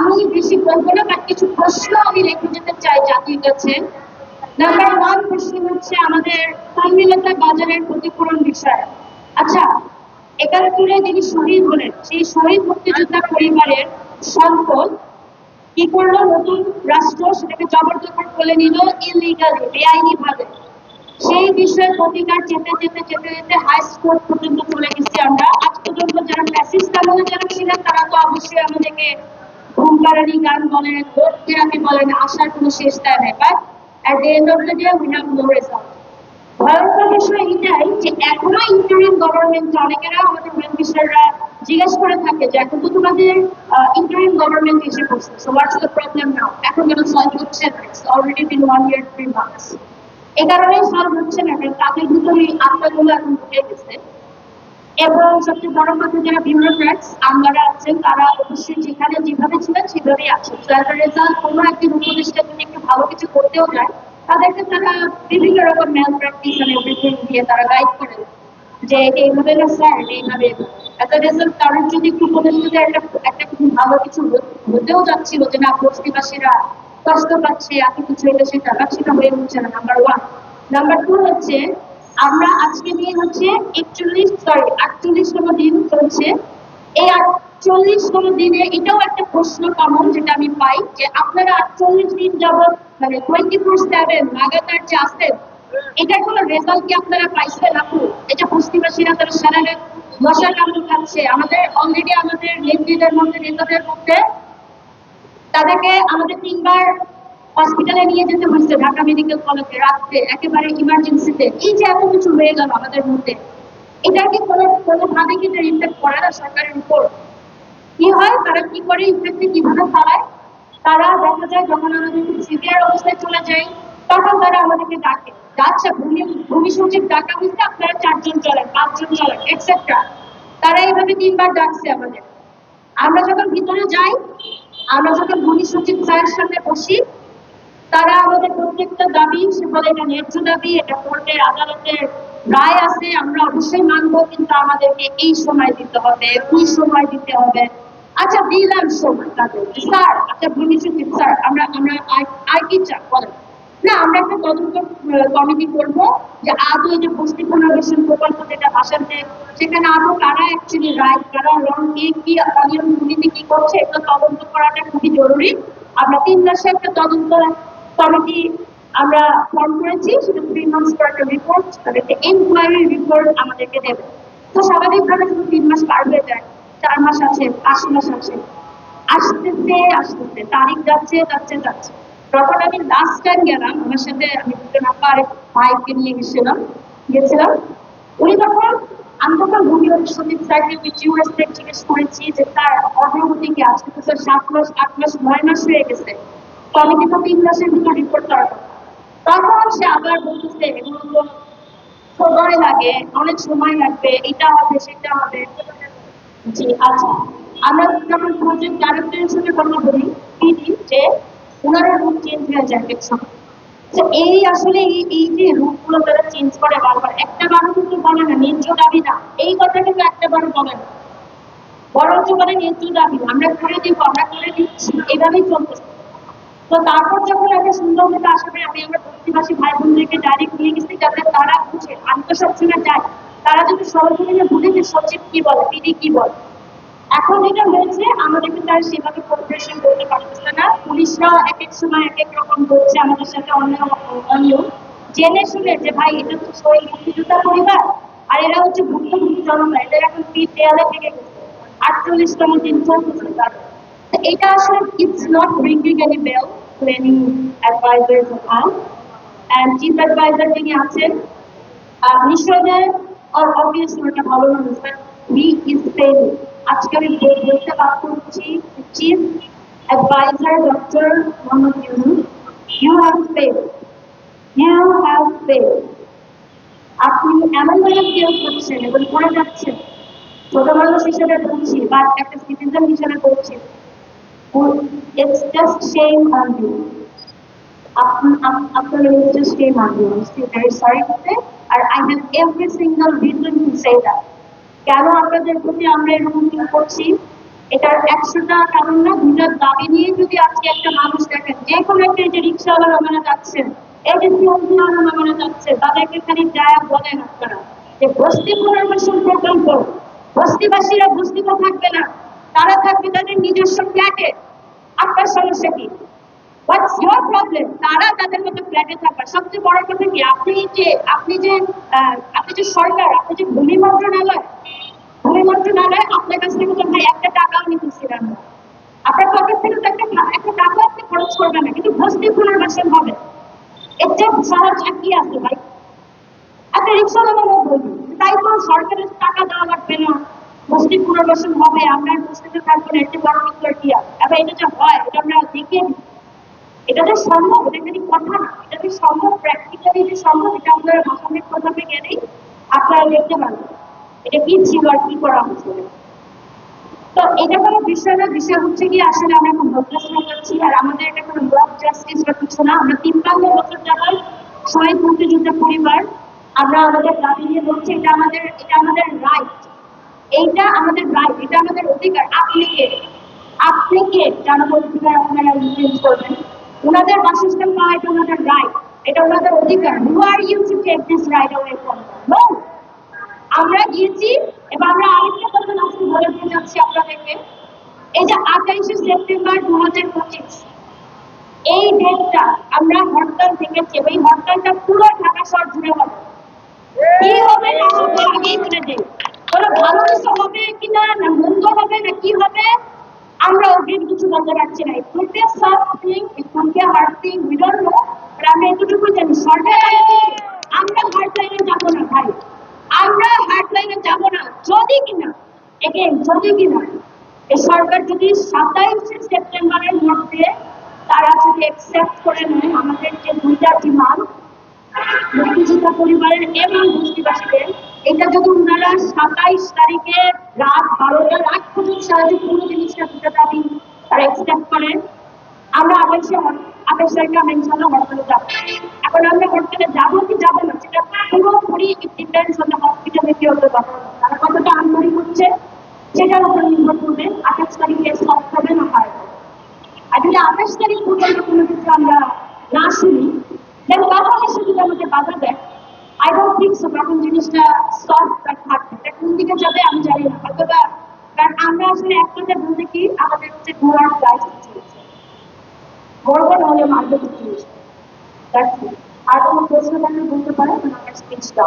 আমি বেশি বলবো না, বাট কিছু প্রশ্ন আমি রেখে যেতে চাই জাতির কাছে। নাম্বার ওয়ান প্রশ্ন হচ্ছে আমাদের তানমিলতা বাজারের ক্ষতিপূরণ বিষয়। আচ্ছা, একাত্তরে যিনি শহীদ হলেন, সেই শহীদ মুক্তিযোদ্ধা পরিবারের সম্পদ কি করলো নতুন রাষ্ট্র, সেটাকে জবরদখল করে নিল ইলিগালি, বেআইনি ভাবে। সেই বিষয়ে প্রতিকার যেতে যেতে যেতে যেতে হাই স্কোর পর্যন্ত চলে গেছি আমরা। আজ পর্যন্ত যারা ফ্যাসিস্ট আমলে যারা ছিলেন তারা তো অবশ্যই আমাদেরকে ঘুমপাড়ানি গান বলেন, ভোট থেরাপি বলেন, আসার কোনো শেষ দেয় নেই, but at the end of the day we have no result. ভয়ঙ্কর বিষয় এটাই যে এখনো ইন্টারিম গভর্নমেন্ট, অনেকেরা আমাদের ম্যানেজাররা জিজ্ঞেস করে থাকে যে এখন তো তোমাদের ইন্টারিম গভর্নমেন্ট এসে পড়ছে, সো হোয়াটস দ্য প্রবলেম নাও, এখন কেন সলভ হচ্ছে না? It's already been 1 year 3 months। এই কারণেই সলভ হচ্ছে না, কারণ তাদের ভিতরে আত্মাগুলো এখন ঢুকে গেছে। এবং সবচেয়ে বড় কথা, যারা বিউরোক্র্যাটস আমলারা আছেন তারা অবশ্যই যেখানে যেভাবে ছিলেন সেভাবেই আছেন। সো অ্যাজ আ রেজাল্ট কোনো একদিন উপদেষ্টা যদি একটু ভালো কিছু করতেও যায়, তাদেরকে তারা বিভিন্ন রকম ম্যাল প্র্যাকটিস আর এভরিথিং দিয়ে তারা গাইড করে যে এইভাবে না স্যার, এইভাবে। অ্যাজ আ রেজাল্ট কারণ যদি একটু উপদেষ্টাদের একটা খুব ভালো কিছু হতেও যাচ্ছিল যে না বস্তিবাসীরা কষ্ট পাচ্ছে, এত কিছু এটা সেটা, বাট সেটা হয়ে উঠছে না। Number one. নাম্বার টু হচ্ছে আমরা আজকে নিয়ে হচ্ছে 48তম দিন চলছে। এই 48তম দিনে এটাও একটা প্রশ্ন কমন যেটা আমি পাই যে আপনারা 48 দিন যাবৎ মানে 24/7 লাগাতার যে আসেন, এটার কোনো রেজাল্ট কি আপনারা পাইছেন? আপু, এই যে বস্তিবাসীরা তারা সারা রাত মশার কামড় খাচ্ছে, আমাদের অলরেডি আমাদের নেত্রীদের মধ্যে, নেতাদের মধ্যে তাদেরকে আমাদের 3বার হসপিটালে নিয়ে যেতে হচ্ছে, ঢাকা মেডিকেল কলেজে রাখতে, একেবারে ইমার্জেন্সিতে। এই যে এত কিছু হয়ে গেল আমাদের মধ্যে, এটা কি কোনোভাবে কি ইফেক্ট করে না সরকারের উপর? কি হয়, তারা কি করে ইফেক্টে কিভাবে চালায়? তারা দেখা যায় যখন আমাদের খুব সিভিয়ার অবস্থায় চলে যায়, তখন তারা আমাদেরকে ডাকে, আচ্ছা ভূমি সচিব ডাকা হয়েছে, আপনারা 4 জন চলেন, 5 জন চলেন, এটসেট্রা। তারা এইভাবে 3বার ডাকছে আমাদের। আমরা যখন ভিতরে যাই, আমরা যখন ভূমি সচিব স্যারের সামনে বসি, তারা আমাদের প্রত্যেকটা দাবি, সে বলে এটা ন্যায্য দাবি, এটা কোর্টের আদালতের রায় আছে, আমরা অবশ্যই মানবো, কিন্তু আমাদেরকে এই সময় দিতে হবে, ওই সময় দিতে হবে। আচ্ছা, দিলাম সময় তাদের, স্যার আচ্ছা ভূমি সচিব স্যার, আমরা আমরা আর কি চান বলেন? না, আমরা একটা তদন্ত কমিটি করব যে আদৌ যে বস্তি পুনর্বাসন প্রকল্প যেটা ভাষাতে, সেখানে আদৌ কারা অ্যাকচুয়ালি রাইট, কারা রং, কে কি অনিয়ম দুর্নীতি কি করছে, এটা তদন্ত করাটা খুবই জরুরি। আমরা 3 মাসে একটা তদন্ত কমিটি আমরা ফর্ম করেছি, সেটা 3 months পর একটা রিপোর্ট, তাদেরকে এনকোয়ারি রিপোর্ট আমাদেরকে দেবে। তো স্বাভাবিকভাবে যদি 3 মাস পার হয়ে যায়, 4 মাস আছে, 8 মাস আছে, আসতেছে আসতেছে, তারিখ যাচ্ছে যাচ্ছে যাচ্ছে। তখন আমি লাস্ট টাইম গেলাম, আমার সাথে আমি দুজন আপা আর ভাইকে নিয়ে গেছিলাম। উনি তখন, আমি তখন ভূমি সচিব স্যারকে জিজ্ঞেস করেছি যে তার অগ্রগতি কি আসছে, স্যার 7 মাস 8 মাস 9 মাস হয়ে গেছে, কমিটি তো 3 মাসের ভিতর রিপোর্ট করার কথা। তখন সে আবার বলতেছে এগুলো তো সময় লাগে, অনেক সময় লাগবে, এটা হবে সেটা হবে। জি আচ্ছা, আমরা যখন প্রজেক্ট ডাইরেক্টরের সাথে কথা বলি, যে ওনারা রুট চেঞ্জ হয়ে যায় এক সময়। তো এই আসলে এই যে রুটগুলো তারা চেঞ্জ করে বারবার, একটা বারও কিন্তু বলে না ন্যায্য দাবি না, এই কথা কিন্তু একটা বারও বলে না, বরঞ্চ বলে ন্যায্য দাবি আমরা করে দিব, আমরা করে দিচ্ছি, এভাবেই চলতেছে। তো তারপর যখন একটা সুন্দর মতো আসবে, আমি আমার বস্তিবাসী ভাই বোনদেরকে ডাইরেক্ট নিয়ে গেছি যাতে তারা বুঝে, আমি তো সবসময় যাই, তারা যদি সরজমিনে বুঝে যে সচিব কি বলে, পিডি কি বলে। এখন যেটা হয়েছে, আমাদেরকে তারা সেভাবে কোঅপারেশন করতে পারতেছে না, পুলিশরা এক এক সময় এক এক রকম করছে আমাদের সাথে, অনিয়ম জেনে শুনে, যে ভাই এটা তো শহীদ মুক্তিযোদ্ধা পরিবার আর এরা হচ্ছে ভুক্তভোগী জনতা, এদের এখন পিঠ দেয়ালে থেকে গেছে, 48তম দিন চলতেছে তার। এটা আসলে it's not ringing any bell to any advisers and chief adviser যিনি আছেন, নিশ্চয় অবভিয়াসলি ওটা ভালো মানুষ, বাট হি ইজ ফেলিং। আজকে আমি বলতে বাধ্য হচ্ছি, chief adviser doctor Mohammad Yunus, you have fail, you have fail. আপনি এমনভাবে ফেল করছেন এবং করে যাচ্ছেন, ছোট মানুষ হিসেবে বলছি বা একটা সিটিজেন হিসেবে বলছি, it's just shame on you. After it's just shame on you. I'm still very sorry to say, and I have every single reason to say that. কেন আপনাদের প্রতি আমরা এরকম করছি, এটার 100টা কারণ না, 2টা দাবি দাবি নিয়ে যদি আজকে একটা মানুষ দেখেন, যে কোনো একটা এই যে রিক্সাওয়ালা নামানো যাচ্ছেন, এই যে সিএনজিওয়ালা নামানো যাচ্ছে, তাদেরকে খালি যায় বলেন আপনারা যে বস্তি পুনর্বাসন প্রকল্প, বস্তিবাসীরা বস্তিতে থাকবে না, তারা থাকবে তাদের নিজস্ব ফ্ল্যাটে। আপনার সমস্যা কি? What's your problem? তারা তাদের মতো ফ্ল্যাটে থাকবে। সবচেয়ে বড় কথা কি, আপনি যে সরকার, আপনি যে ভূমি মন্ত্রণালয় আপনার কাছ থেকে তো ভাই একটা টাকাও নিতেছিলেন না। আপনার পকেট থেকে তো একটা টাকাও আপনি খরচ করবেন না, কিন্তু বস্তি পুনর্বাসন হবে। এর চেয়ে সহজ আর কি আছে ভাই? একটা রিক্সাওয়ালা বলুন, তাই তো সরকারের টাকা দেওয়া লাগবে না, বস্তি পুনর্বাসন হবে, আমরা বস্তিতে থাকবো না, এতে বড় কিছু আর কি আছে? এবার এটা যে হয়, এটা আমরা দেখিয়ে দিই। এটা যে সম্ভব, এটা যদি কথা না, এটা যে সম্ভব, প্র্যাকটিক্যালি যে সম্ভব, এটা আপনারা মাধ্যমিক প্রথমে গেলেই আপনারা দেখতে পারবেন এটা কি ছিল আর কি করা হচ্ছে। তো এটা কোনো বিষয় না, বিষয় হচ্ছে কি আসলে আমরা এখন ভোটার করছি, আর আমাদের এটা কোনো ব্লক জাস্টিস বা কিছু না। আমরা 53 বছর যাবত শহীদ মুক্তিযুদ্ধের পরিবার, আমরা আমাদের দাবি নিয়ে বলছি, এটা আমাদের রাইট, এইটা আমাদের রাইট, এটা আমাদের অধিকার। আপনি কে যারা অধিকার আপনারা ইউজ করবেন? ওনাদের বাসস্থান পাওয়া এটা ওনাদের রাইট, এটা ওনাদের অধিকার। Who are you to take this right away from them? No. আমরা গিয়েছি। এবার আমরা আরেকটা কথা আজকে বলে দিয়ে যাচ্ছি আপনাদেরকে, এই যে 28শে সেপ্টেম্বর 2025, এই ডেটটা আমরা হরতাল থেকেছি, এই হরতালটা পুরো ঢাকা শহর জুড়ে হবে। কি হবে না হবে আগেই বলে দেই, কোনো ভালো কিছু হবে কিনা, না মন্দ হবে, না কি হবে, আমরা অগ্রিম কিছু বলতে পারছি না। It something, it could hurting, we don't know. আমরা এতটুকু জানি সরকার আমরা হার্ডলাইনে যাবো না ভাই, আমরা হার্ডলাইনে যাবো না যদি কিনা এই সরকার যদি 27শে সেপ্টেম্বরের মধ্যে তারা যদি অ্যাকসেপ্ট করে নেয় আমাদের যে দুইটা ডিমান্ড, মুক্তিযোদ্ধা পরিবারের এবং বস্তিবাসীদের, এটা যদি ওনারা 27 তারিখে রাত 12টার আগ পর্যন্ত সারাদিন পুরো জিনিসটা দুটো দাবি তারা অ্যাকসেপ্ট করেন, আমরা 28 তারিখে আমরা ইনশাল্লাহ হরতালে যাবো। এখন আমরা হরতালে যাবো কি যাবো না, সেটা পুরোপুরি depends on the hospitality of the government. তারা কতটা আন্তরিক হচ্ছে সেটার উপর নির্ভর করবে 28 তারিখে সফট হবে না হয়। আর যদি 28 তারিখ পর্যন্ত কোনো কিছু আমরা না শুনি, দেন তখন এসে যদি আমাকে বাধা দেয়, আই ডোন্ট থিঙ্ক সো তখন জিনিসটা সফট বা থাকবে। এটা কোন দিকে যাবে আমি জানি না, অথবা কারণ আমরা আসলে এক কথা বলতে কি, আমাদের হচ্ছে ঘোড়ার প্রাইস চলছে, গর্ব না হলে মার্কেট চলছে। আর কোনো প্রশ্ন থাকলে বলতে পারেন, আমার স্পিচটা